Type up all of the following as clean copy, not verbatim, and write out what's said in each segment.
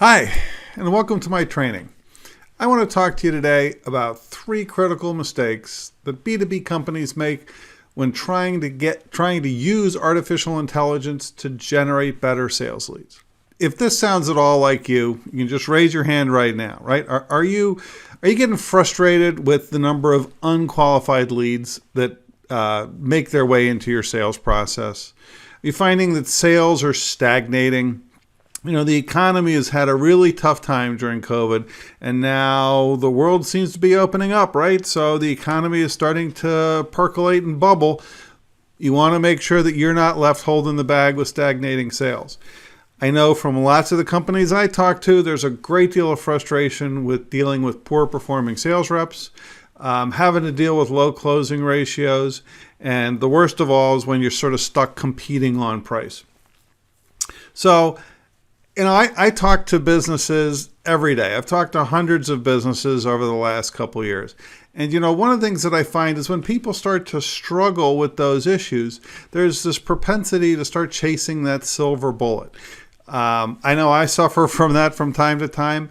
Hi, and welcome to my training. I want to talk to you today about 3 critical mistakes that B2B companies make when trying to use artificial intelligence to generate better sales leads. If this sounds at all like you can just raise your hand right now, right? Are you getting frustrated with the number of unqualified leads that make their way into your sales process? Are you finding that sales are stagnating? The economy has had a really tough time during COVID, and now the world seems to be opening up, right? So the economy is starting to percolate and bubble. You want to make sure that you're not left holding the bag with stagnating sales. I know from lots of the companies I talk to, there's a great deal of frustration with dealing with poor performing sales reps, having to deal with low closing ratios, and the worst of all is when you're sort of stuck competing on price. So, I talk to businesses every day. I've talked to hundreds of businesses over the last couple of years. And, one of the things that I find is when people start to struggle with those issues, there's this propensity to start chasing that silver bullet. I know I suffer from that from time to time.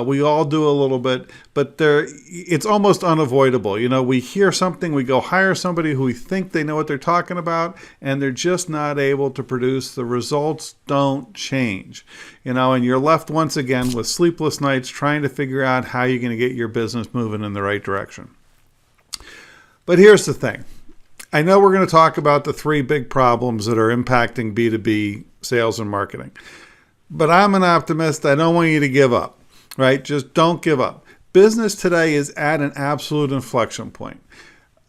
We all do a little bit, but it's almost unavoidable. We hear something, we go hire somebody who we think they know what they're talking about, and they're just not able to produce. The results don't change, and you're left once again with sleepless nights trying to figure out how you're going to get your business moving in the right direction. But here's the thing. I know we're going to talk about the 3 big problems that are impacting B2B sales and marketing, but I'm an optimist. I don't want you to give up. Right? Just don't give up. Business today is at an absolute inflection point.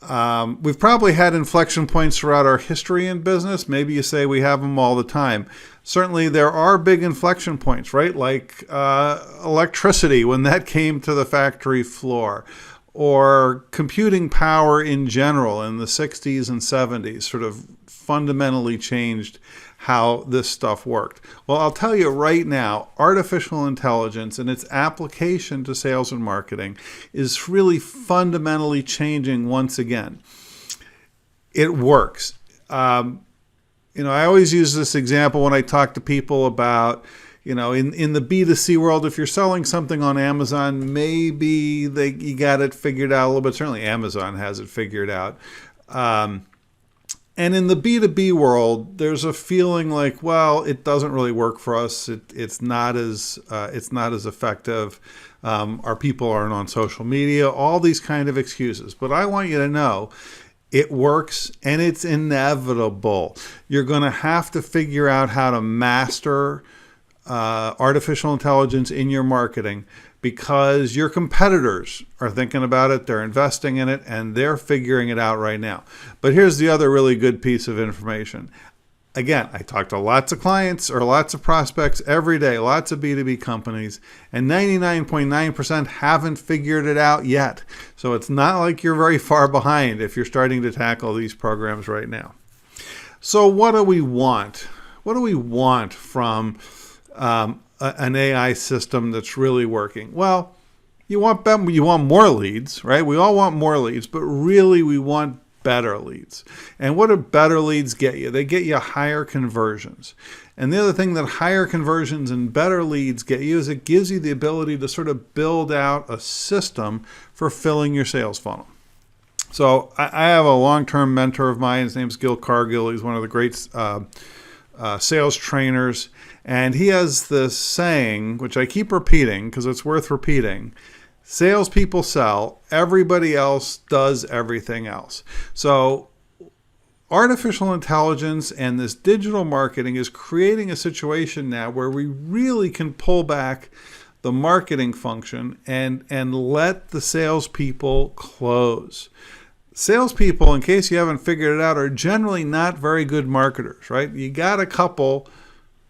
We've probably had inflection points throughout our history in business. Maybe you say we have them all the time. Certainly there are big inflection points, right? Like electricity when that came to the factory floor, or computing power in general in the 60s and 70s sort of fundamentally changed how this stuff worked. Well, I'll tell you right now, artificial intelligence and its application to sales and marketing is really fundamentally changing once again. It works. I always use this example when I talk to people about, in the B2C world, if you're selling something on Amazon, maybe you got it figured out a little bit. Certainly Amazon has it figured out. And in the B2B world, there's a feeling like, well, it doesn't really work for us. It's not as effective. Our people aren't on social media. All these kind of excuses. But I want you to know, it works and it's inevitable. You're going to have to figure out how to master artificial intelligence in your marketing, because your competitors are thinking about it, they're investing in it, and they're figuring it out right now. But here's the other really good piece of information. Again, I talk to lots of clients or lots of prospects every day, lots of B2B companies, and 99.9% haven't figured it out yet. So it's not like you're very far behind if you're starting to tackle these programs right now. So what do we want? What do we want from an AI system that's really working? Well, you want more leads, right? We all want more leads, but really we want better leads. And what do better leads get you? They get you higher conversions. And the other thing that higher conversions and better leads get you is it gives you the ability to sort of build out a system for filling your sales funnel. So I have a long-term mentor of mine. His name's Gil Cargill. He's one of the great sales trainers. And he has this saying, which I keep repeating because it's worth repeating: salespeople sell, everybody else does everything else. So artificial intelligence and this digital marketing is creating a situation now where we really can pull back the marketing function and let the salespeople close. Salespeople, in case you haven't figured it out, are generally not very good marketers, right? You got a couple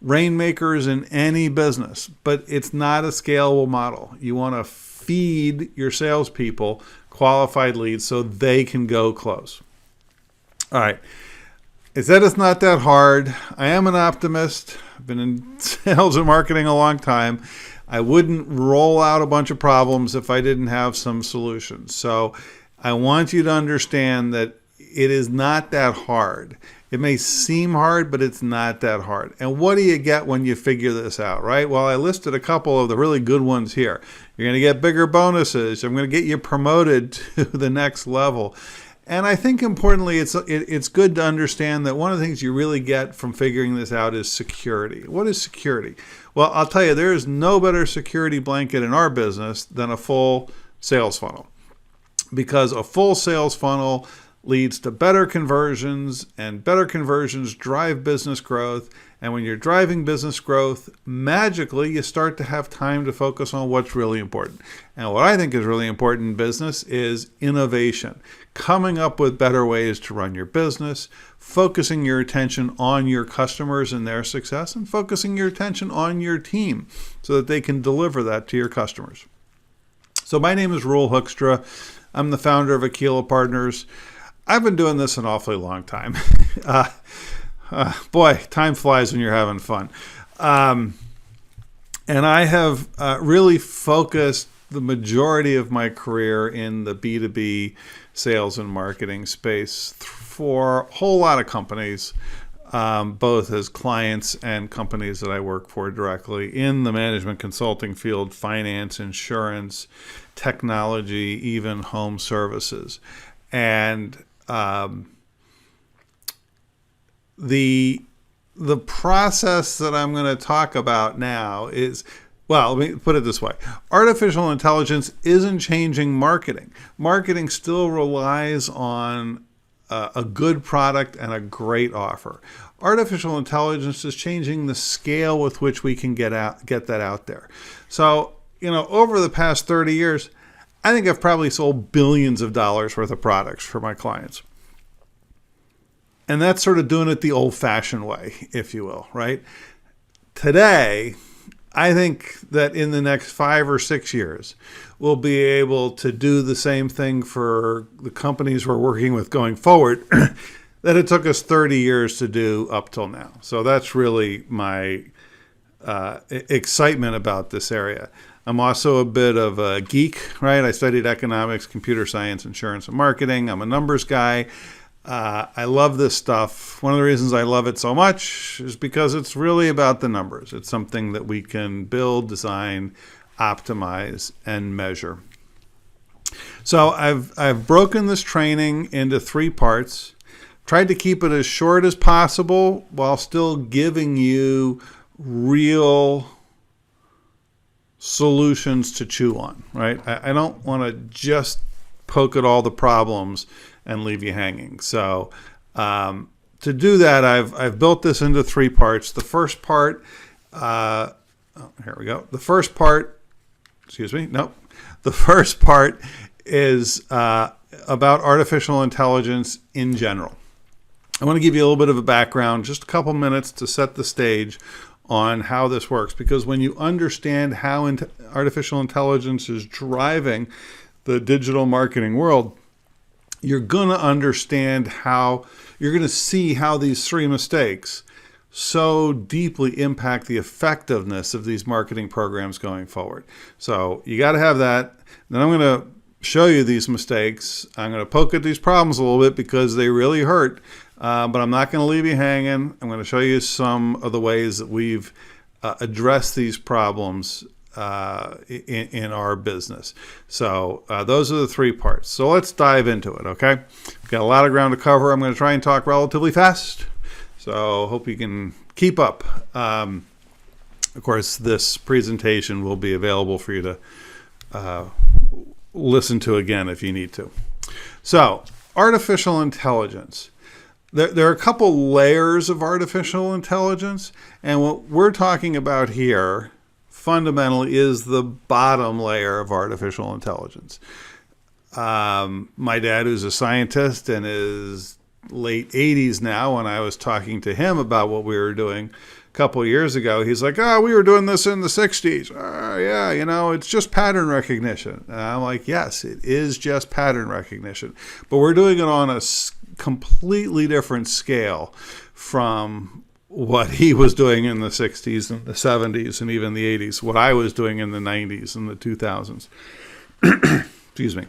rainmakers in any business, but it's not a scalable model. You want to feed your salespeople qualified leads so they can go close. All right. I said it's not that hard. I am an optimist. I've been in sales and marketing a long time. I wouldn't roll out a bunch of problems if I didn't have some solutions. So I want you to understand that it is not that hard. It may seem hard, but it's not that hard. And what do you get when you figure this out, right? Well, I listed a couple of the really good ones here. You're going to get bigger bonuses. I'm going to get you promoted to the next level. And I think importantly, it's good to understand that one of the things you really get from figuring this out is security. What is security? Well, I'll tell you, there is no better security blanket in our business than a full sales funnel, because a full sales funnel leads to better conversions, and better conversions drive business growth. And when you're driving business growth, magically you start to have time to focus on what's really important. And what I think is really important in business is innovation, coming up with better ways to run your business, focusing your attention on your customers and their success, and focusing your attention on your team so that they can deliver that to your customers. So my name is Roel Hoekstra. I'm the founder of Aquila Partners. I've been doing this an awfully long time. Boy, time flies when you're having fun. And I have really focused the majority of my career in the B2B sales and marketing space for a whole lot of companies, both as clients and companies that I work for directly in the management consulting field, finance, insurance, technology, even home services. And the process that I'm going to talk about now is, well, let me put it this way. Artificial intelligence isn't changing marketing. Marketing still relies on a good product and a great offer. Artificial intelligence is changing the scale with which we can get that out there. So, over the past 30 years, I think I've probably sold billions of dollars worth of products for my clients. And that's sort of doing it the old-fashioned way, if you will, right? Today, I think that in the next 5 or 6 years, we'll be able to do the same thing for the companies we're working with going forward that it took us 30 years to do up till now. So that's really my excitement about this area. I'm also a bit of a geek, right? I studied economics, computer science, insurance, and marketing. I'm a numbers guy. I love this stuff. One of the reasons I love it so much is because it's really about the numbers. It's something that we can build, design, optimize, and measure. So I've broken this training into 3 parts, tried to keep it as short as possible while still giving you real solutions to chew on, right? I don't want to just poke at all the problems and leave you hanging. So to do that, I've built this into 3 parts. The first part, here we go. The first part is about artificial intelligence in general. I want to give you a little bit of a background, just a couple minutes to set the stage on how this works, because when you understand how artificial intelligence is driving the digital marketing world, you're going to understand you're going to see how these 3 mistakes so deeply impact the effectiveness of these marketing programs going forward. So you got to have that. Then I'm going to show you these mistakes. I'm going to poke at these problems a little bit because they really hurt. But I'm not going to leave you hanging. I'm going to show you some of the ways that we've addressed these problems in our business. So those are the 3 parts. So let's dive into it, okay? We've got a lot of ground to cover. I'm going to try and talk relatively fast. So hope you can keep up. Of course, this presentation will be available for you to listen to again if you need to. So artificial intelligence. There are a couple layers of artificial intelligence, and what we're talking about here fundamentally is the bottom layer of artificial intelligence. My dad, who's a scientist and is late 80s now, when I was talking to him about what we were doing a couple of years ago, he's like, we were doing this in the 60s. Yeah, it's just pattern recognition. And I'm like, yes, it is just pattern recognition, but we're doing it on a completely different scale from what he was doing in the 60s and the 70s and even the 80s, what I was doing in the 90s and the 2000s. Excuse me.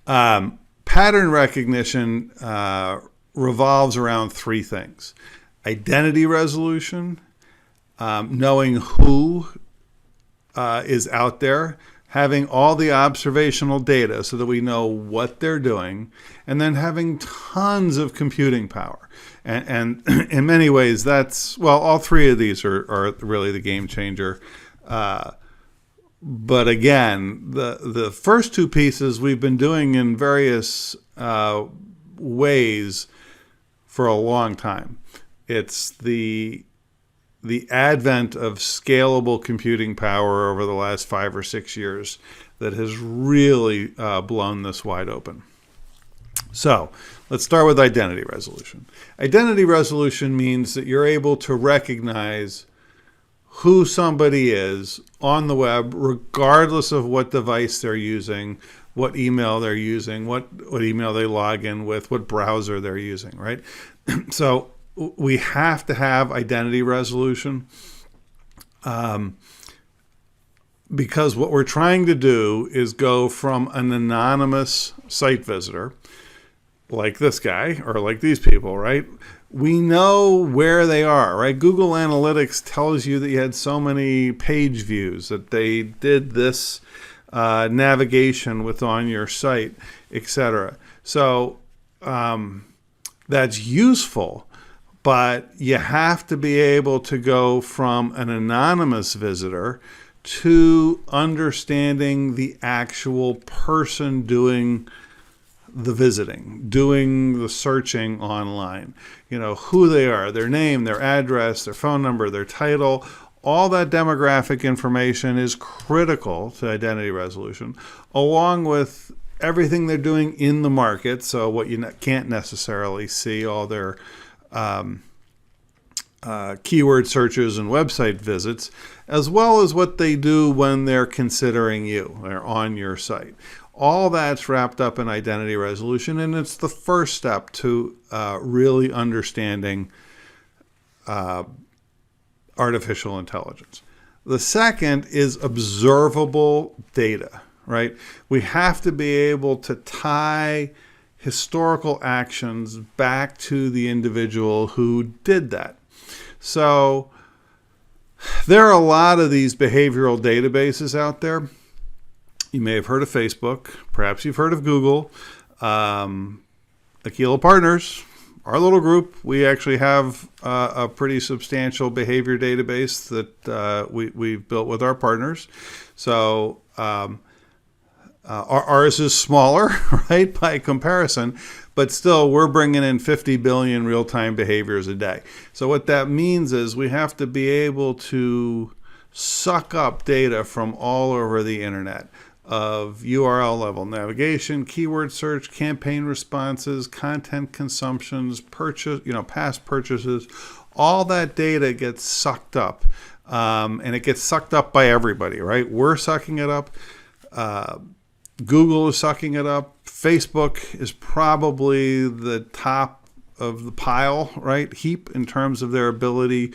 Pattern recognition revolves around three things: identity resolution, knowing who is out there, having all the observational data so that we know what they're doing, and then having tons of computing power. And in many ways, that's, well, all three of these are really the game changer. But again, the first two pieces we've been doing in various ways for a long time. It's the advent of scalable computing power over the last 5 or 6 years that has really blown this wide open. So let's start with identity resolution. Identity resolution means that you're able to recognize who somebody is on the web, regardless of what device they're using, what email they're using, what email they log in with, what browser they're using, right? So we have to have identity resolution because what we're trying to do is go from an anonymous site visitor, like this guy or like these people, right? We know where they are, right? Google Analytics tells you that you had so many page views, that they did this navigation with on your site, etc. So that's useful, but you have to be able to go from an anonymous visitor to understanding the actual person doing the visiting, doing the searching online. You know, who they are, their name, their address, their phone number, their title. All that demographic information is critical to identity resolution, along with everything they're doing in the market. So what you can't necessarily see, all their keyword searches and website visits, as well as what they do when they're considering you, they're on your site. All that's wrapped up in identity resolution, and it's the first step to really understanding artificial intelligence. The second is observable data, right? We have to be able to tie historical actions back to the individual who did that. So there are a lot of these behavioral databases out there. You may have heard of Facebook. Perhaps you've heard of Google. Aquila Partners, our little group, we actually have a pretty substantial behavior database that we've built with our partners. So ours is smaller, right, by comparison, but still we're bringing in 50 billion real-time behaviors a day. So what that means is we have to be able to suck up data from all over the internet of URL level navigation, keyword search, campaign responses, content consumptions, purchase, past purchases. All that data gets sucked up, and it gets sucked up by everybody, right? We're sucking it up. Google is sucking it up. Facebook is probably the top of the pile, right? Heap in terms of their ability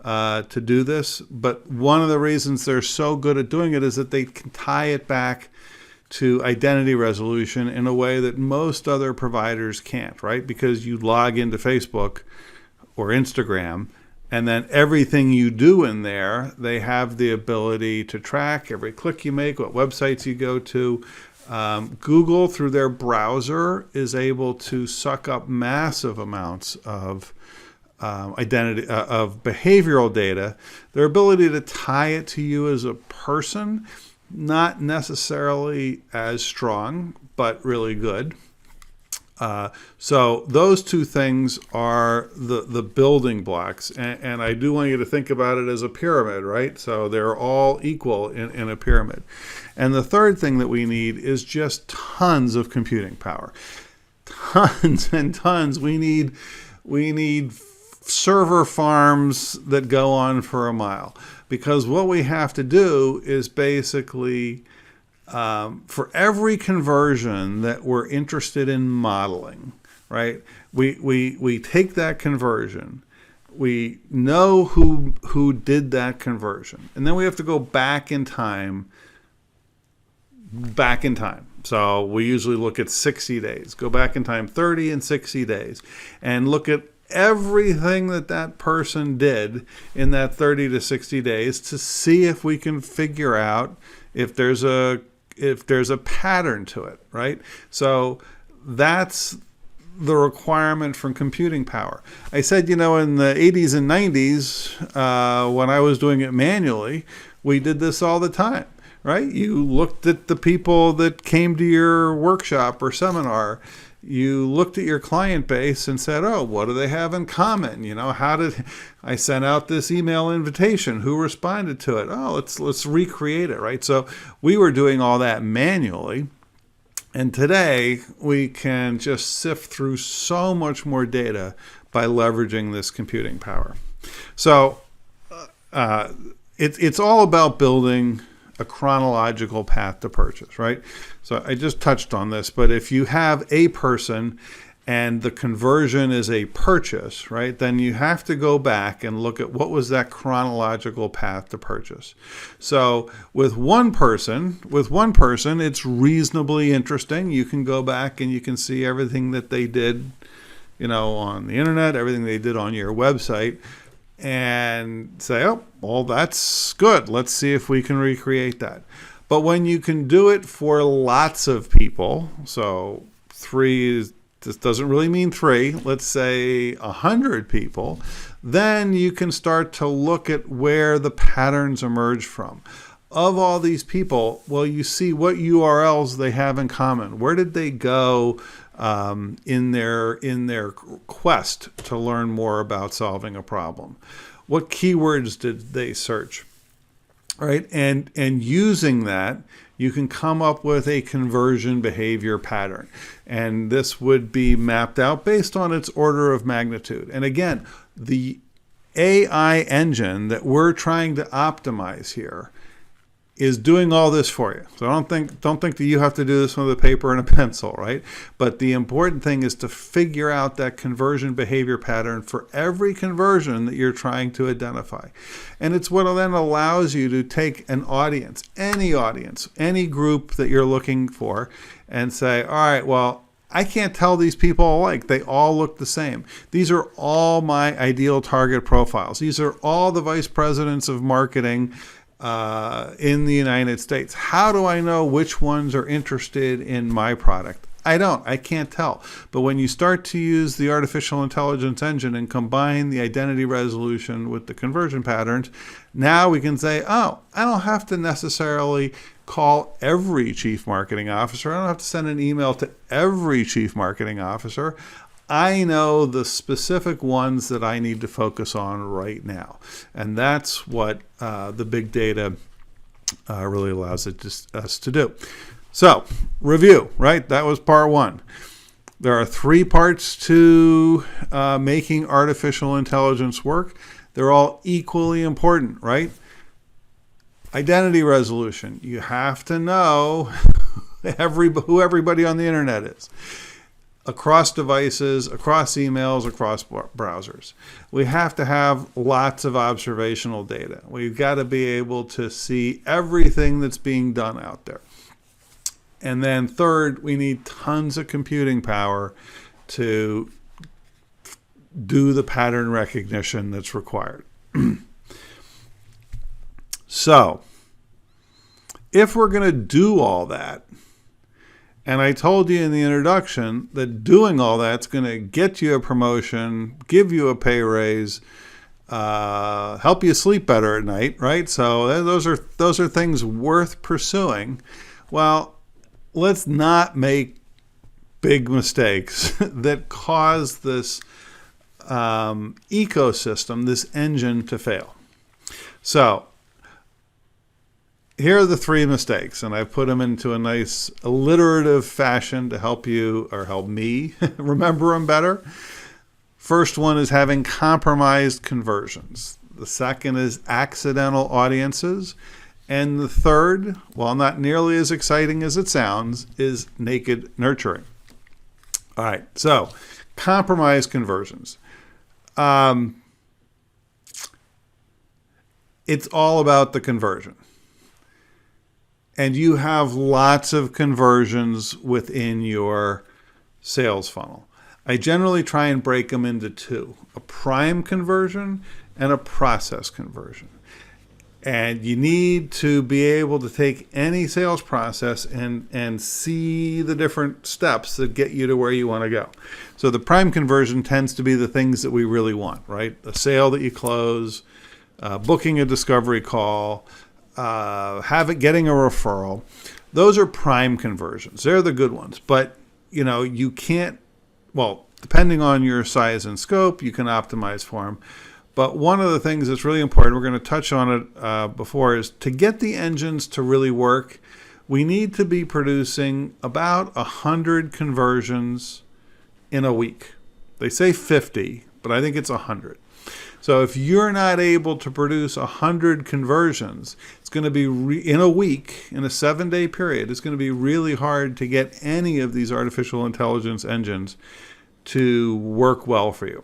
to do this. But one of the reasons they're so good at doing it is that they can tie it back to identity resolution in a way that most other providers can't, right? Because you log into Facebook or Instagram, and then everything you do in there, they have the ability to track every click you make, what websites you go to. Google, through their browser, is able to suck up massive amounts of identity of behavioral data. Their ability to tie it to you as a person, not necessarily as strong, but really good. So those two things are the building blocks, and I do want you to think about it as a pyramid, right? So they're all equal in a pyramid. And the third thing that we need is just tons of computing power. Tons and tons. We need server farms that go on for a mile, because what we have to do is basically for every conversion that we're interested in modeling, right? We take that conversion, we know who did that conversion, and then we have to go back in time, back in time. So we usually look at 60 days, go back in time 30 and 60 days, and look at everything that person did in that 30 to 60 days to see if we can figure out if there's a pattern to it, right? So that's the requirement for computing power. I said, in the 80s and 90s, when I was doing it manually, we did this all the time, right? You looked at the people that came to your workshop or seminar. You looked at your client base and said, oh, what do they have in common? How did I send out this email invitation? Who responded to it? Oh, let's recreate it, right? So we were doing all that manually. And today we can just sift through so much more data by leveraging this computing power. So it's all about building a chronological path to purchase, right? So I just touched on this, but if you have a person and the conversion is a purchase, right, then you have to go back and look at what was that chronological path to purchase. So with one person, it's reasonably interesting. You can go back and you can see everything that they did, on the internet, everything they did on your website, and say, oh, well, that's good. Let's see if we can recreate that. But when you can do it for lots of people, so this doesn't really mean 3, let's say 100 people, then you can start to look at where the patterns emerge from. Of all these people, well, you see what URLs they have in common. Where did they go in their quest to learn more about solving a problem? What keywords did they search? Right? And using that, you can come up with a conversion behavior pattern. And this would be mapped out based on its order of magnitude. And again, the AI engine that we're trying to optimize here is doing all this for you. So don't think that you have to do this with a paper and a pencil, right? But the important thing is to figure out that conversion behavior pattern for every conversion that you're trying to identify. And it's what then allows you to take an audience, any group that you're looking for, and say, all right, well, I can't tell these people alike. They all look the same. These are all my ideal target profiles. These are all the vice presidents of marketing in the United States. How do I know which ones are interested in my product? I can't tell. But when you start to use the artificial intelligence engine and combine the identity resolution with the conversion patterns, now we can say, oh, I don't have to necessarily call every chief marketing officer. I don't have to send an email to every chief marketing officer. I know the specific ones that I need to focus on right now. And that's what the big data really allows us to do. So, review, right? That was part 1. There are 3 parts to making artificial intelligence work. They're all equally important, right? Identity resolution. You have to know who everybody on the internet is. Across devices, across emails, across browsers. We have to have lots of observational data. We've got to be able to see everything that's being done out there. And then third, we need tons of computing power to do the pattern recognition that's required. So, if we're going to do all that, and I told you in the introduction that doing all that's going to get you a promotion, give you a pay raise, help you sleep better at night, right? So those are things worth pursuing. Well, let's not make big mistakes that cause this ecosystem, this engine, to fail. So here are the 3 mistakes, and I've put them into a nice alliterative fashion to help you, or help me, remember them better. First one is having compromised conversions. The second is accidental audiences. And the third, while not nearly as exciting as it sounds, is naked nurturing. All right, so compromised conversions. It's all about the conversion. and you have lots of conversions within your sales funnel. I generally try and break them into two: a prime conversion and a process conversion. And you need to be able to take any sales process and see the different steps that get you to where you want to go. So the prime conversion tends to be the things that we really want, right? A sale that you close, booking a discovery call, getting a referral. Those are prime conversions. They're the good ones. But, you can't, depending on your size and scope, you can optimize for them. But one of the things that's really important, we're going to touch on it before, is to get the engines to really work, we need to be producing about 100 conversions in a week. They say 50, but I think it's 100. So if you're not able to produce 100 conversions, it's going to be in a week, in a 7-day period, it's going to be really hard to get any of these artificial intelligence engines to work well for you.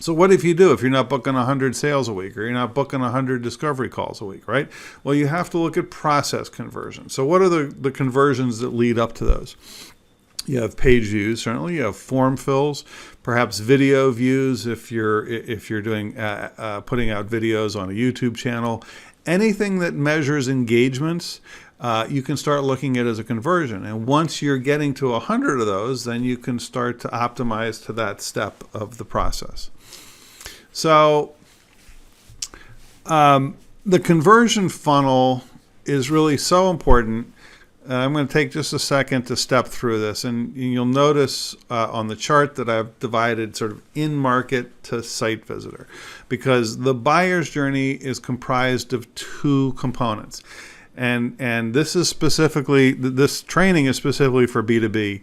So what if you're not booking 100 sales a week, or you're not booking 100 discovery calls a week, right? Well, you have to look at process conversions. So what are the conversions that lead up to those? You have page views, certainly. You have form fills, perhaps video views if you're doing putting out videos on a YouTube channel. Anything that measures engagements, you can start looking at as a conversion. And once you're getting to 100 of those, then you can start to optimize to that step of the process. So the conversion funnel is really so important. I'm going to take just a second to step through this. And you'll notice on the chart that I've divided sort of in-market to site visitor, because the buyer's journey is comprised of two components. And this training is specifically for B2B.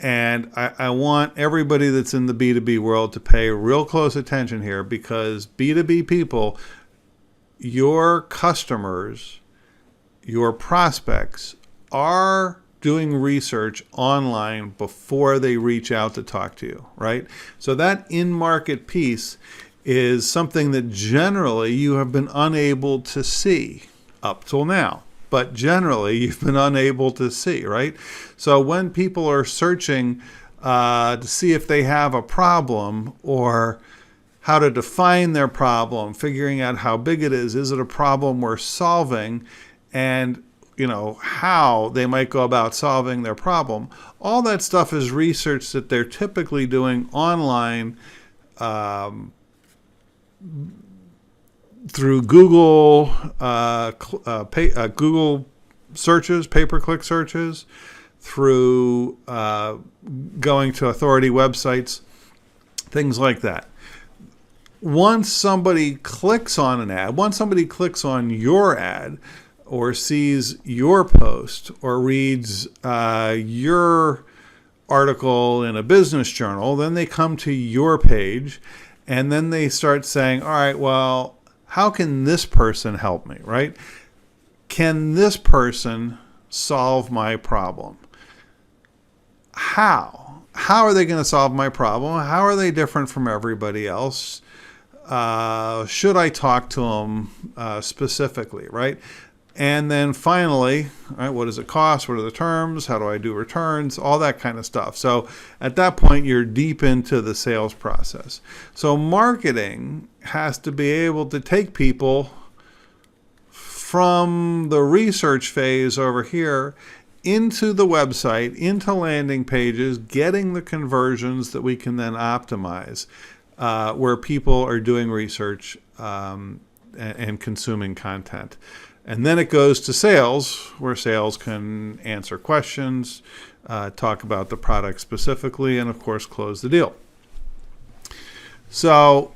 And I want everybody that's in the B2B world to pay real close attention here, because B2B people, your customers, your prospects are doing research online before they reach out to talk to you, right? So that in-market piece is something that generally you have been unable to see up till now. But generally, you've been unable to see, right? So when people are searching to see if they have a problem, or how to define their problem, figuring out how big it is it a problem worth solving, and how they might go about solving their problem, all that stuff is research that they're typically doing online through Google, Google searches, pay-per-click searches, through going to authority websites, things like that. Once somebody clicks on an ad, once somebody clicks on your ad, or sees your post, or reads your article in a business journal, then they come to your page, and then they start saying, all right, well, how can this person help me, right? Can this person solve my problem? How? How are they going to solve my problem? How are they different from everybody else? Should I talk to them specifically, right? And then finally, right, what does it cost? What are the terms? How do I do returns? All that kind of stuff. So at that point, you're deep into the sales process. So marketing has to be able to take people from the research phase over here into the website, into landing pages, getting the conversions that we can then optimize, where people are doing research and consuming content. And then it goes to sales, where sales can answer questions, talk about the product specifically, and of course, close the deal. So,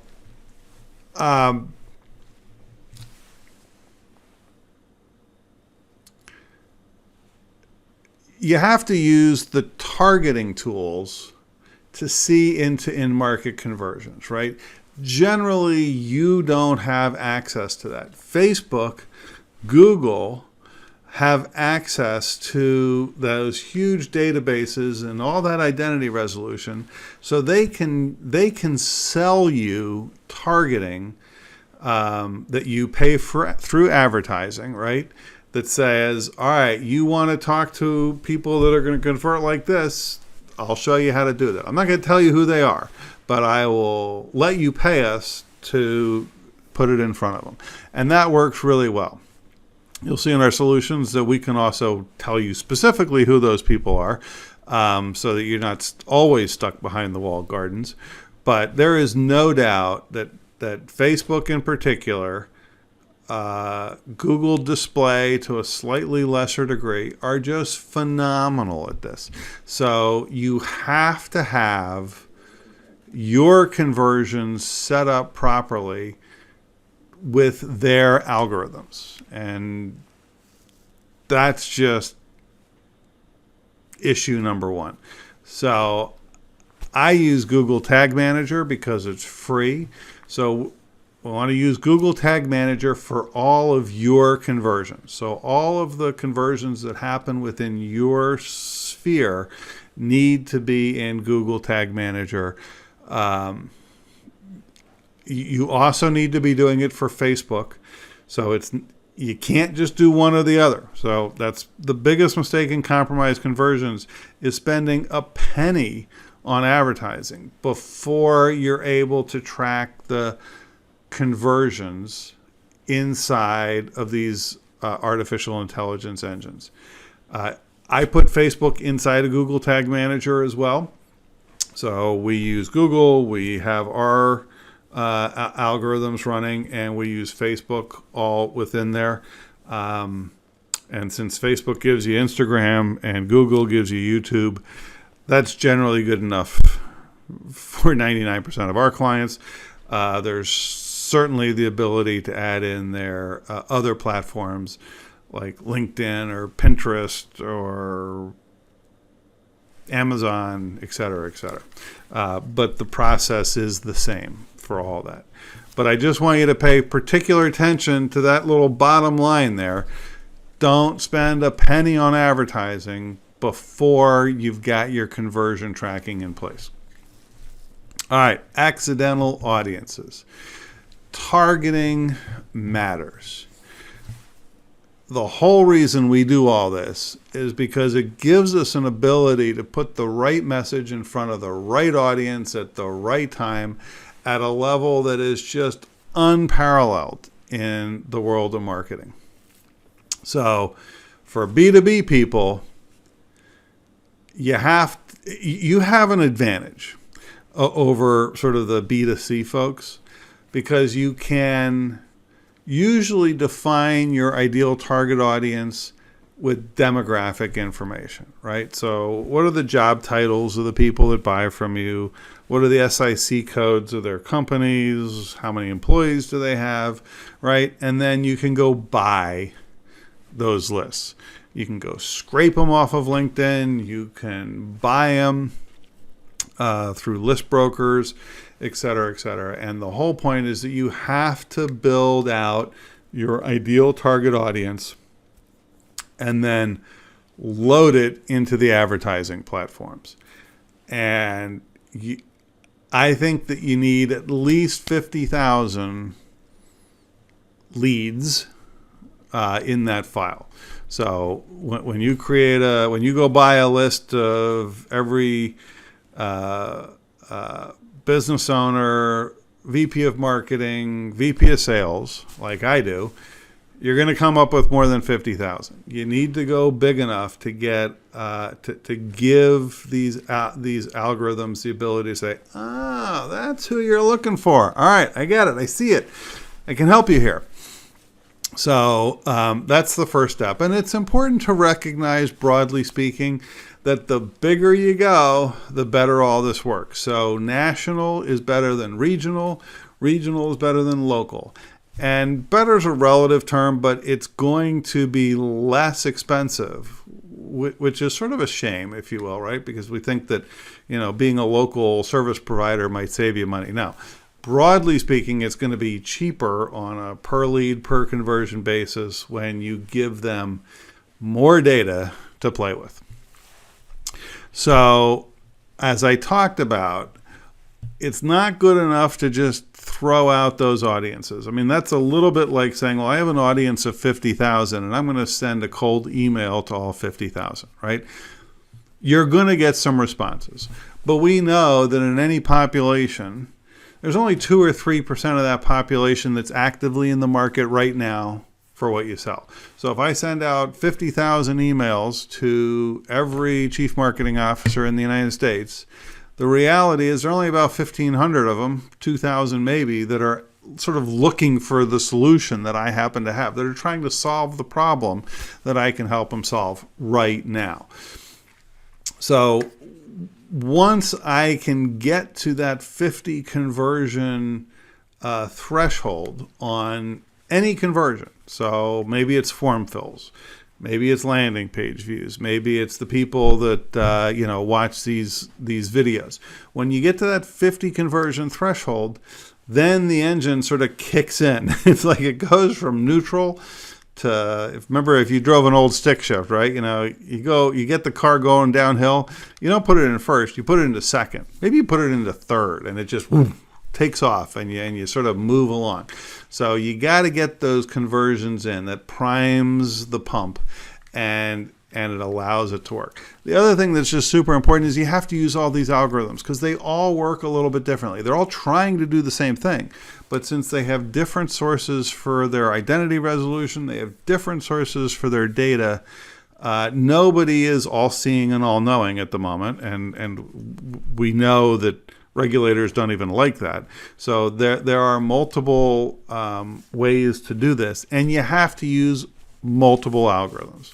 you have to use the targeting tools to see into in-market conversions, right? Generally, you don't have access to that. Facebook, Google have access to those huge databases and all that identity resolution, so they can sell you targeting that you pay for through advertising, right? that says, all right, you want to talk to people that are going to convert like this, I'll show you how to do that. I'm not going to tell you who they are, but I will let you pay us to put it in front of them. And that works really well. You'll see in our solutions that we can also tell you specifically who those people are, so that you're not always stuck behind the walled gardens. But there is no doubt that Facebook in particular, Google Display to a slightly lesser degree, are just phenomenal at this. So you have to have your conversions set up properly with their algorithms. And that's just issue number one. So I use Google Tag Manager because it's free. So we want to use Google Tag Manager for all of your conversions. So all of the conversions that happen within your sphere need to be in Google Tag Manager. You also need to be doing it for Facebook. So you can't just do one or the other. So that's the biggest mistake in compromised conversions, is spending a penny on advertising before you're able to track the conversions inside of these artificial intelligence engines. I put Facebook inside a Google Tag Manager as well. So we use Google, we have our algorithms running, and we use Facebook all within there. And since Facebook gives you Instagram and Google gives you YouTube, that's generally good enough for 99% of our clients. There's certainly the ability to add in their other platforms like LinkedIn or Pinterest or Amazon, et cetera, et cetera. But the process is the same for all that. But I just want you to pay particular attention to that little bottom line there. Don't spend a penny on advertising before you've got your conversion tracking in place. All right, accidental audiences. Targeting matters. The whole reason we do all this is because it gives us an ability to put the right message in front of the right audience at the right time at a level that is just unparalleled in the world of marketing. So for B2B people, you have an advantage over sort of the B2C folks, because you can usually define your ideal target audience with demographic information, right? So what are the job titles of the people that buy from you? What are the SIC codes of their companies? How many employees do they have, right? And then you can go buy those lists. You can go scrape them off of LinkedIn. You can buy them through list brokers, et cetera, et cetera. And the whole point is that you have to build out your ideal target audience and then load it into the advertising platforms. And I think that you need at least 50,000 leads in that file. So when you go buy a list of every business owner, VP of marketing, VP of sales, like I do, you're going to come up with more than 50,000. You need to go big enough to get to give these algorithms the ability to say, that's who you're looking for. All right, I get it. I see it. I can help you here. So that's the first step. And it's important to recognize, broadly speaking, that the bigger you go, the better all this works. So national is better than regional. Regional is better than local. And better is a relative term, but it's going to be less expensive, which is sort of a shame, if you will, right? Because we think that, being a local service provider might save you money. Now, broadly speaking, it's going to be cheaper on a per lead, per conversion basis when you give them more data to play with. So, as I talked about, it's not good enough to just throw out those audiences. I mean, that's a little bit like saying, well, I have an audience of 50,000 and I'm going to send a cold email to all 50,000, right? You're going to get some responses. But we know that in any population, there's only 2 or 3% of that population that's actively in the market right now for what you sell. So if I send out 50,000 emails to every chief marketing officer in the United States, the reality is there are only about 1,500 of them, 2,000 maybe, that are sort of looking for the solution that I happen to have, that are trying to solve the problem that I can help them solve right now. So once I can get to that 50 conversion threshold on any conversion, so maybe it's form fills, maybe it's landing page views, maybe it's the people that watch these videos. When you get to that 50 conversion threshold, then the engine sort of kicks in. It's like it goes from neutral to, remember if you drove an old stick shift, right? You get the car going downhill. You don't put it in first, you put it into second. Maybe you put it into third, and it just takes off, and you sort of move along. So you got to get those conversions in. That primes the pump, and it allows it to work. The other thing that's just super important is you have to use all these algorithms because they all work a little bit differently. They're all trying to do the same thing, but since they have different sources for their identity resolution, they have different sources for their data, nobody is all-seeing and all-knowing at the moment, and we know that regulators don't even like that. So there are multiple ways to do this, and you have to use multiple algorithms.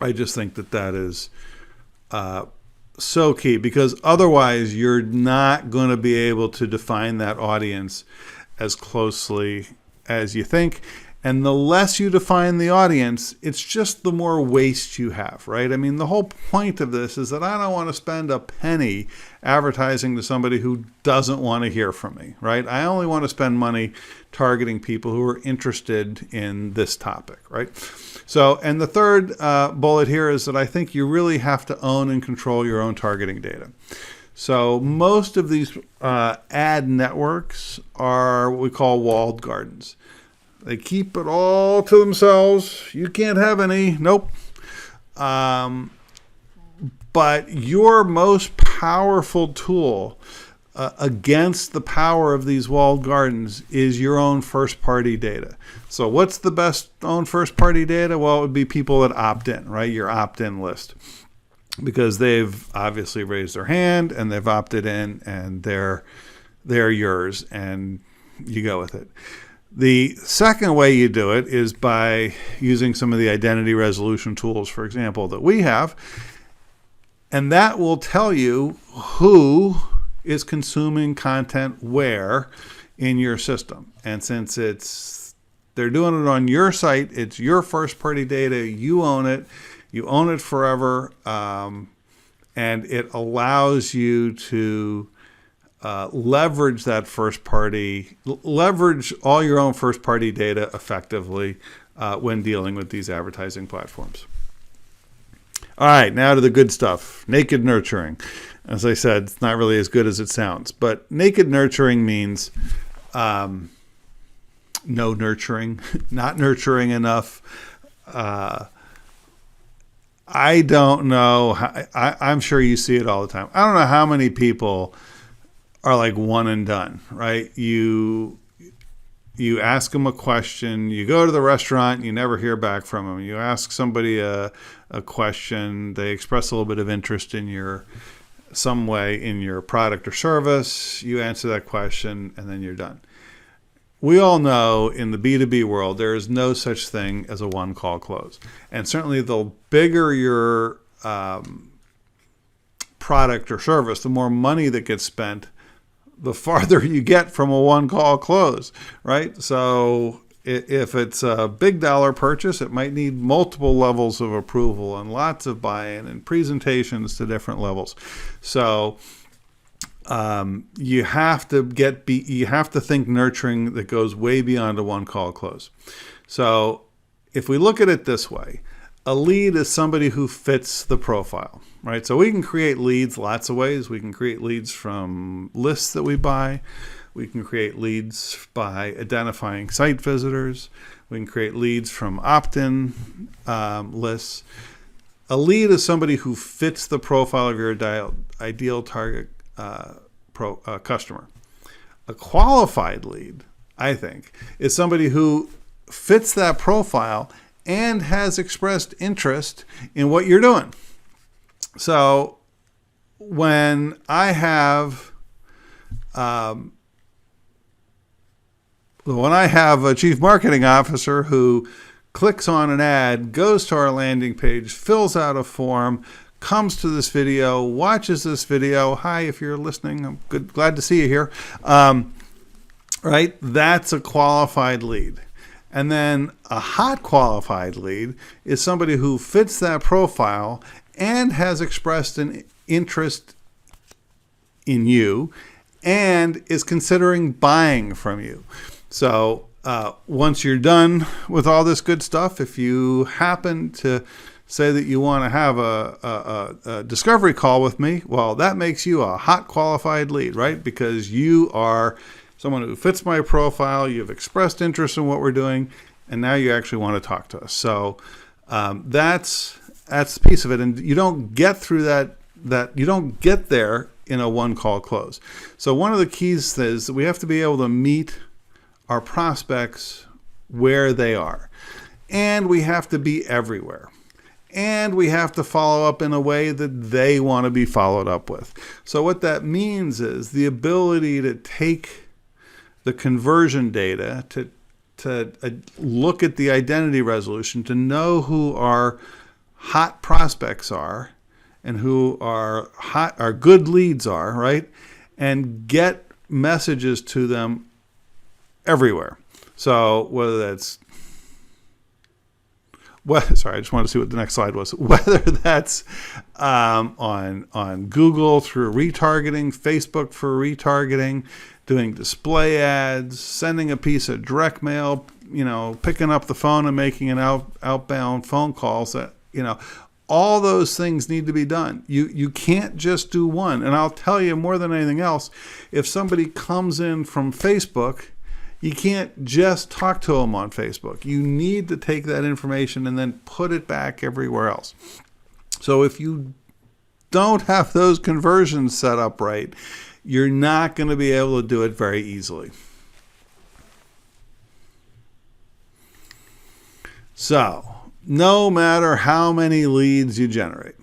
I just think that is so key, because otherwise you're not going to be able to define that audience as closely as you think. And the less you define the audience, it's just the more waste you have, right? I mean, the whole point of this is that I don't want to spend a penny advertising to somebody who doesn't want to hear from me, right? I only want to spend money targeting people who are interested in this topic, right? So, and the third bullet here is that I think you really have to own and control your own targeting data. So most of these ad networks are what we call walled gardens. They keep it all to themselves. You can't have any. Nope. But your most powerful tool against the power of these walled gardens is your own first-party data. So what's the best own first-party data? Well, it would be people that opt in, right? Your opt-in list. Because they've obviously raised their hand and they've opted in, and they're yours, and you go with it. The second way you do it is by using some of the identity resolution tools, for example, that we have. And that will tell you who is consuming content where in your system. And since they're doing it on your site, it's your first party data, you own it forever. And it allows you to leverage all your own first party data effectively when dealing with these advertising platforms. All right, now to the good stuff. Naked nurturing. As I said, it's not really as good as it sounds, but naked nurturing means no nurturing, not nurturing enough. I don't know. I'm sure you see it all the time. I don't know how many people are like one and done, right? You ask them a question, you go to the restaurant, you never hear back from them. You ask somebody a question, they express a little bit of interest in some way in your product or service, you answer that question, and then you're done. We all know in the B2B world, there is no such thing as a one-call close. And certainly the bigger your product or service, the more money that gets spent, the farther you get from a one-call close, right? So if it's a big dollar purchase, it might need multiple levels of approval and lots of buy-in and presentations to different levels. So you have to think nurturing that goes way beyond a one-call close. So if we look at it this way, a lead is somebody who fits the profile, right? So we can create leads lots of ways. We can create leads from lists that we buy. We can create leads by identifying site visitors. We can create leads from opt-in lists. A lead is somebody who fits the profile of your ideal target customer. A qualified lead, I think, is somebody who fits that profile and has expressed interest in what you're doing. So when I have a chief marketing officer who clicks on an ad, goes to our landing page, fills out a form, comes to this video, watches this video. Hi, if you're listening, I'm glad to see you here. Right? That's a qualified lead. And then a hot qualified lead is somebody who fits that profile and has expressed an interest in you and is considering buying from you. So once you're done with all this good stuff, if you happen to say that you want to have a discovery call with me, well, that makes you a hot qualified lead, right? Because you are someone who fits my profile, you've expressed interest in what we're doing, and now you actually want to talk to us. So that's the piece of it. And you don't get through that you don't get there in a one-call close. So one of the keys is that we have to be able to meet our prospects where they are. And we have to be everywhere. And we have to follow up in a way that they want to be followed up with. So what that means is the ability to take the conversion data, to look at the identity resolution, to know who our hot prospects are and who our good leads are, right? And get messages to them everywhere. So whether that's, sorry, I just wanted to see what the next slide was. Whether that's on Google through retargeting, Facebook for retargeting, doing display ads, sending a piece of direct mail, picking up the phone and making an outbound phone calls, that, all those things need to be done. You can't just do one. And I'll tell you more than anything else, if somebody comes in from Facebook, you can't just talk to them on Facebook. You need to take that information and then put it back everywhere else. So if you don't have those conversions set up right, you're not going to be able to do it very easily. So, no matter how many leads you generate,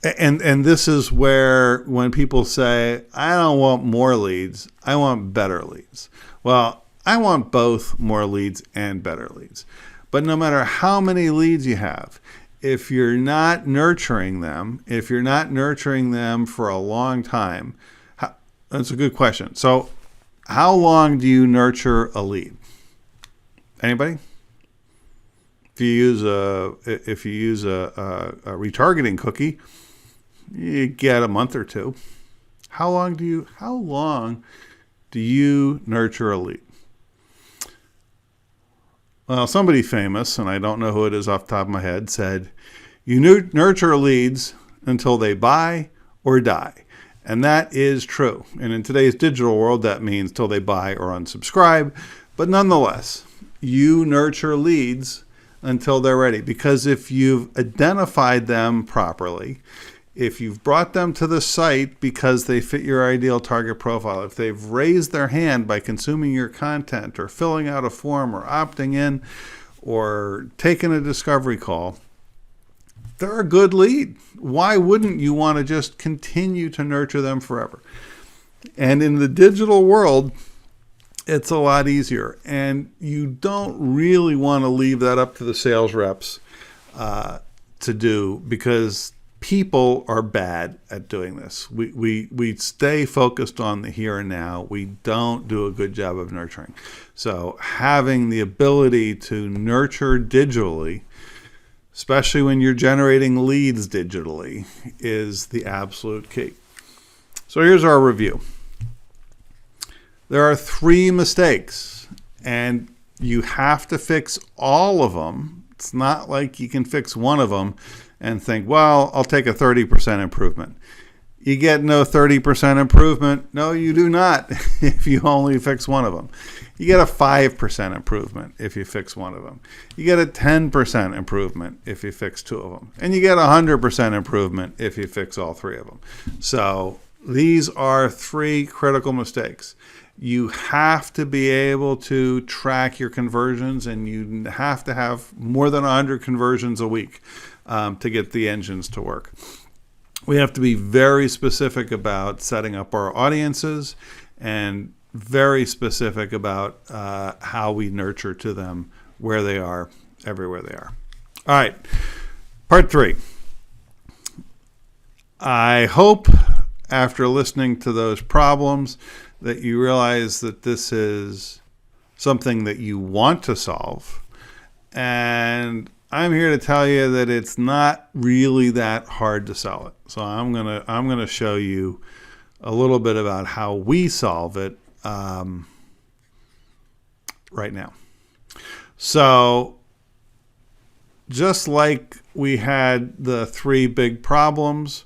and this is where when people say, I don't want more leads, I want better leads. Well, I want both more leads and better leads. But no matter how many leads you have, if you're not nurturing them, for a long time, that's a good question. So how long do you nurture a lead? Anybody? If you use a retargeting cookie, you get a month or two. How long do you nurture a lead? Well, somebody famous, and I don't know who it is off the top of my head, said, you nurture leads until they buy or die. And that is true. And in today's digital world, that means till they buy or unsubscribe. But nonetheless, you nurture leads until they're ready. Because if you've identified them properly, if you've brought them to the site because they fit your ideal target profile, if they've raised their hand by consuming your content or filling out a form or opting in or taking a discovery call, they're a good lead. Why wouldn't you want to just continue to nurture them forever? And in the digital world, it's a lot easier. And you don't really want to leave that up to the sales reps to do, because people are bad at doing this. We stay focused on the here and now. We don't do a good job of nurturing. So having the ability to nurture digitally, especially when you're generating leads digitally, is the absolute key. So here's our review. There are 3 mistakes, and you have to fix all of them. It's not like you can fix one of them and think, well, I'll take a 30% improvement. You get no 30% improvement. No, you do not if you only fix one of them. You get a 5% improvement if you fix one of them. You get a 10% improvement if you fix two of them. And you get 100% improvement if you fix all three of them. So these are three critical mistakes. You have to be able to track your conversions, and you have to have more than 100 conversions a week to get the engines to work. We have to be very specific about setting up our audiences and very specific about how we nurture to them where they are, everywhere they are. All right, part 3. I hope after listening to those problems that you realize that this is something that you want to solve. And I'm here to tell you that it's not really that hard to sell it. So I'm gonna show you a little bit about how we solve it right now. So just like we had the 3 big problems,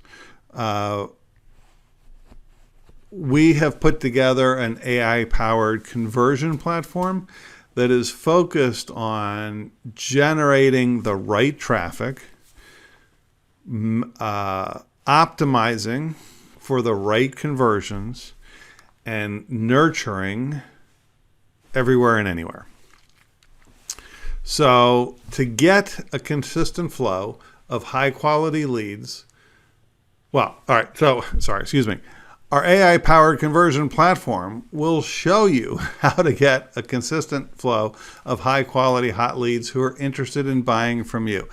we have put together an AI-powered conversion platform that is focused on generating the right traffic, optimizing for the right conversions, and nurturing everywhere and anywhere. So to get a consistent flow of high-quality leads, our AI-powered conversion platform will show you how to get a consistent flow of high-quality hot leads who are interested in buying from you.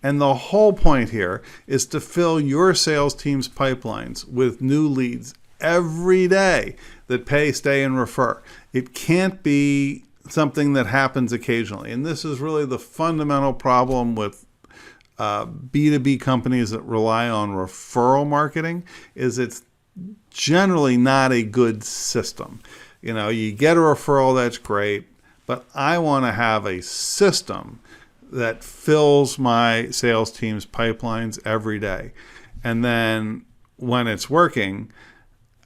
And the whole point here is to fill your sales team's pipelines with new leads every day that pay, stay, and refer. It can't be something that happens occasionally. And this is really the fundamental problem with B2B companies that rely on referral marketing, is it's generally not a good system. You know, you get a referral, that's great, but I want to have a system that fills my sales team's pipelines every day. And then when it's working,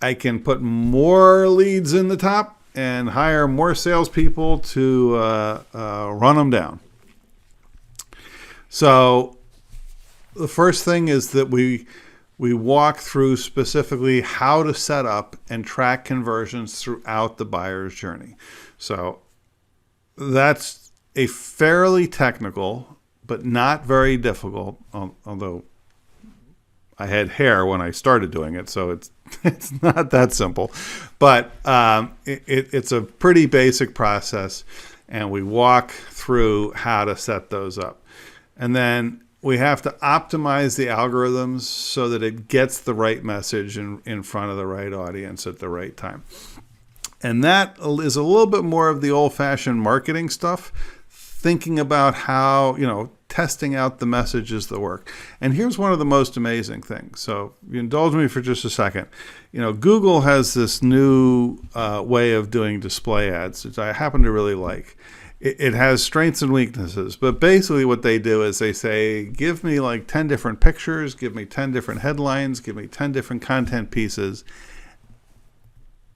I can put more leads in the top and hire more salespeople to run them down. So the first thing is that we walk through specifically how to set up and track conversions throughout the buyer's journey. So that's a fairly technical, but not very difficult, although I had hair when I started doing it, so it's not that simple. But it's a pretty basic process, and we walk through how to set those up. And then we have to optimize the algorithms so that it gets the right message in front of the right audience at the right time. And that is a little bit more of the old-fashioned marketing stuff, thinking about how, testing out the messages that work. And here's one of the most amazing things. So you indulge me for just a second. Google has this new way of doing display ads, which I happen to really like. It has strengths and weaknesses, but basically what they do is they say, give me like 10 different pictures, give me 10 different headlines, give me 10 different content pieces.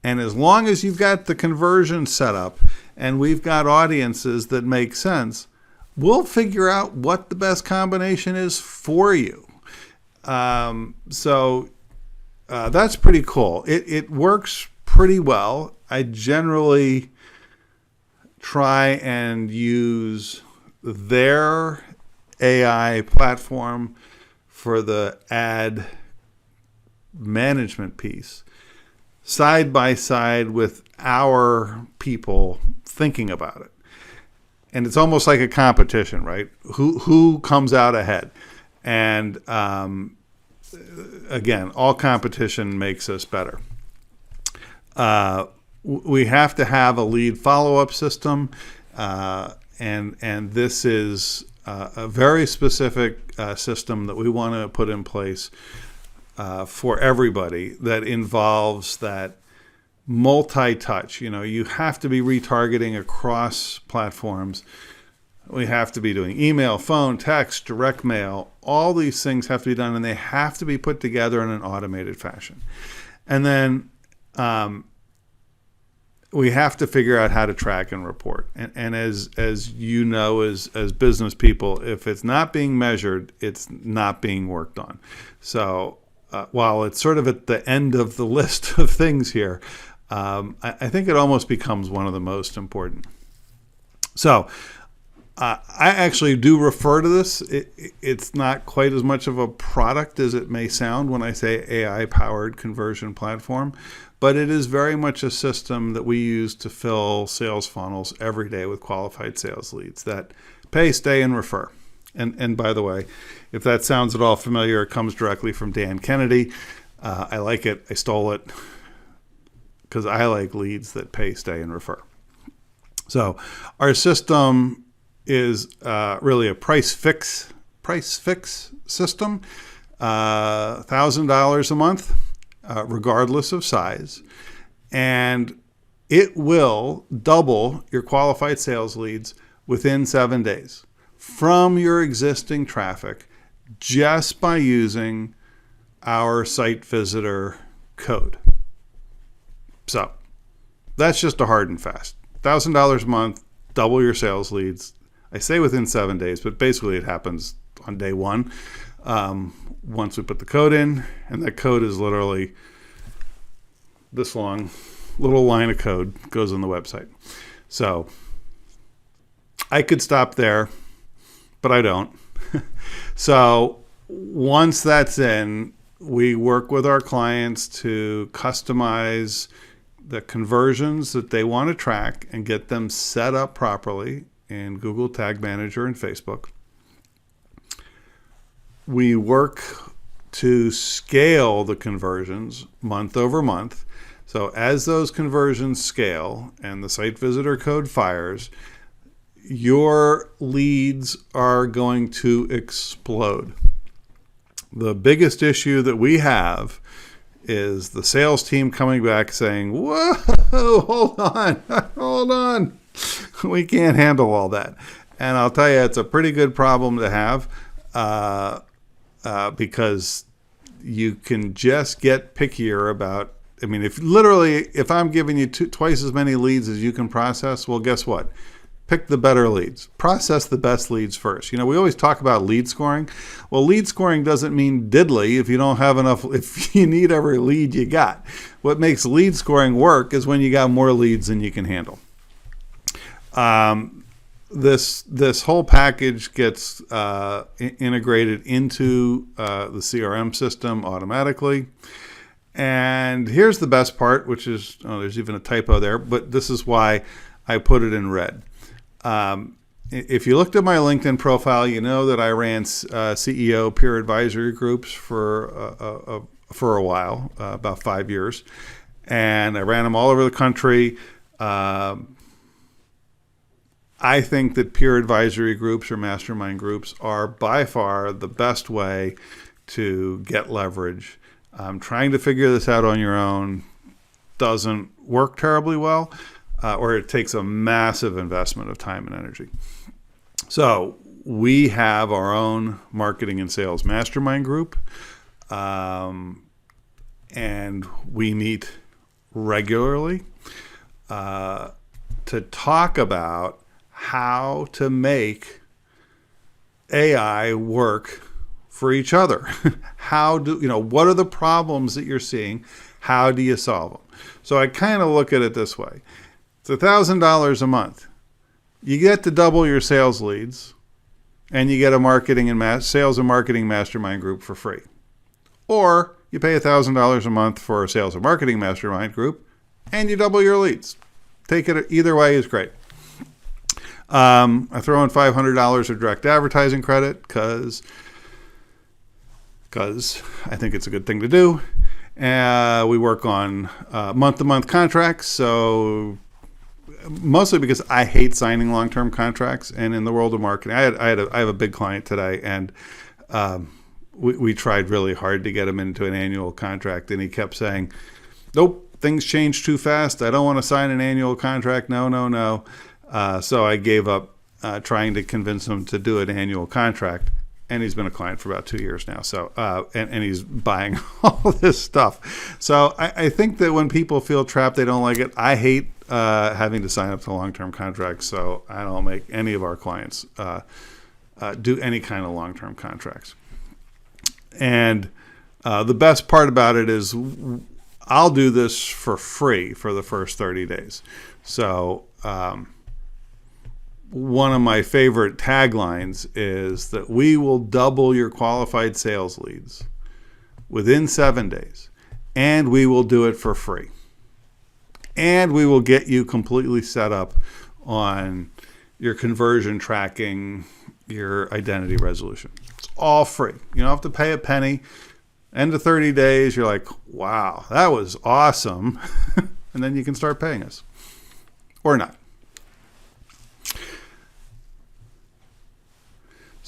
And as long as you've got the conversion set up and we've got audiences that make sense, we'll figure out what the best combination is for you. So that's pretty cool. It works pretty well. I generally try and use their AI platform for the ad management piece, side by side with our people thinking about it. And it's almost like a competition, right? Who comes out ahead? And again, all competition makes us better. We have to have a lead follow-up system, and this is a very specific system that we want to put in place for everybody that involves that multi-touch. You have to be retargeting across platforms. We have to be doing email, phone, text, direct mail. All these things have to be done, and they have to be put together in an automated fashion. And then we have to figure out how to track and report. And as you know, as business people, if it's not being measured, it's not being worked on. So while it's sort of at the end of the list of things here, I think it almost becomes one of the most important. So I actually do refer to this. It's not quite as much of a product as it may sound when I say AI-powered conversion platform, but it is very much a system that we use to fill sales funnels every day with qualified sales leads that pay, stay, and refer. And by the way, if that sounds at all familiar, it comes directly from Dan Kennedy. I like it. I stole it because I like leads that pay, stay, and refer. So our system is really a price fix system, $1,000 a month, regardless of size, and it will double your qualified sales leads within 7 days from your existing traffic just by using our site visitor code. So that's just a hard and fast. $1,000 a month, double your sales leads. I say within 7 days, but basically it happens on day one. Once we put the code in, and that code is literally this long, little line of code goes on the website. So I could stop there, but I don't. So once that's in, we work with our clients to customize the conversions that they want to track and get them set up properly in Google Tag Manager and Facebook. We work to scale the conversions month over month. So as those conversions scale and the site visitor code fires, your leads are going to explode. The biggest issue that we have is the sales team coming back saying, whoa, hold on. We can't handle all that. And I'll tell you, it's a pretty good problem to have because you can just get pickier about, if I'm giving you twice as many leads as you can process, well, guess what? Pick the better leads. Process the best leads first. We always talk about lead scoring. Well, lead scoring doesn't mean diddly if you don't have enough, if you need every lead you got. What makes lead scoring work is when you got more leads than you can handle. This whole package gets integrated into the CRM system automatically. And here's the best part, which is, there's even a typo there, but this is why I put it in red. If you looked at my LinkedIn profile, you know that I ran CEO peer advisory groups for a while, about 5 years, and I ran them all over the country. I think that peer advisory groups or mastermind groups are by far the best way to get leverage. Trying to figure this out on your own doesn't work terribly well. Or it takes a massive investment of time and energy. So we have our own marketing and sales mastermind group, and we meet regularly to talk about how to make AI work for each other. What are the problems that you're seeing? How do you solve them? So I kind of look at it this way. It's $1,000 a month. You get to double your sales leads, and you get a marketing and sales and marketing mastermind group for free. Or you pay $1,000 a month for a sales and marketing mastermind group, and you double your leads. Take it either way is great. I throw in $500 of direct advertising credit because I think it's a good thing to do. We work on month-to-month contracts, so mostly because I hate signing long-term contracts. And in the world of marketing, I have a big client today, and we tried really hard to get him into an annual contract, and he kept saying, nope, things change too fast. I don't want to sign an annual contract. No. So I gave up trying to convince him to do an annual contract. And he's been a client for about 2 years now. So, and he's buying all this stuff. So I think that when people feel trapped, they don't like it. I hate having to sign up to long-term contracts. So I don't make any of our clients do any kind of long-term contracts. And the best part about it is I'll do this for free for the first 30 days. So, one of my favorite taglines is that we will double your qualified sales leads within 7 days, and we will do it for free. And we will get you completely set up on your conversion tracking, your identity resolution. It's all free. You don't have to pay a penny. End of 30 days, you're like, wow, that was awesome. And then you can start paying us. Or not.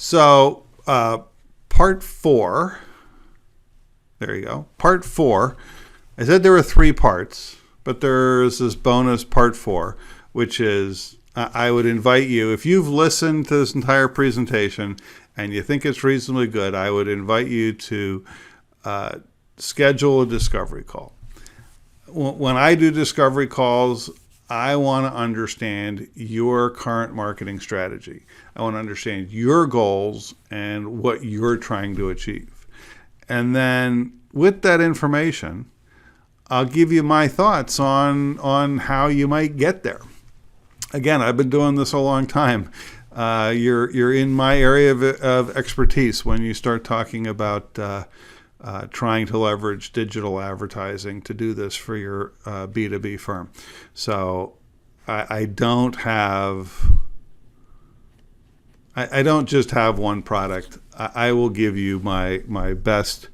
So, part 4, there you go. Part 4, I said there were 3 parts, but there's this bonus part 4, which is I would invite you, if you've listened to this entire presentation and you think it's reasonably good, I would invite you to schedule a discovery call. When I do discovery calls, I want to understand your current marketing strategy. I want to understand your goals and what you're trying to achieve. And then with that information, I'll give you my thoughts on how you might get there. Again, I've been doing this a long time. You're in my area of expertise when you start talking about trying to leverage digital advertising to do this for your B2B firm. So I don't just have one product. I will give you my best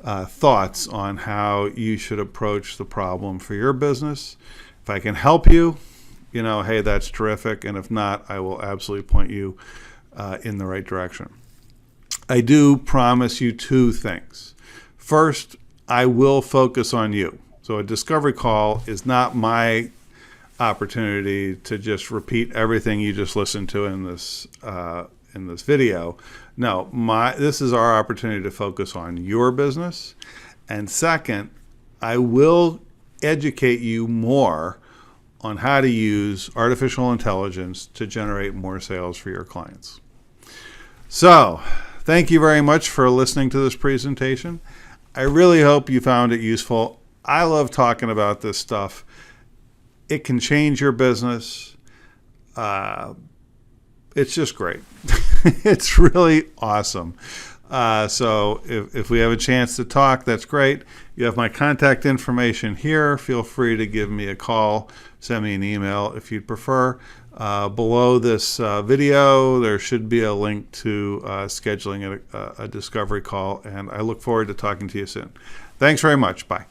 thoughts on how you should approach the problem for your business. If I can help you, hey, that's terrific. And if not, I will absolutely point you in the right direction. I do promise you 2 things. First, I will focus on you. So a discovery call is not my opportunity to just repeat everything you just listened to in this video. No, this is our opportunity to focus on your business. And second, I will educate you more on how to use artificial intelligence to generate more sales for your clients. So, thank you very much for listening to this presentation. I really hope you found it useful. I love talking about this stuff. It can change your business. It's just great. It's really awesome. So if we have a chance to talk, that's great. You have my contact information here. Feel free to give me a call, send me an email if you'd prefer. Below this video, there should be a link to scheduling a discovery call, and I look forward to talking to you soon. Thanks very much. Bye.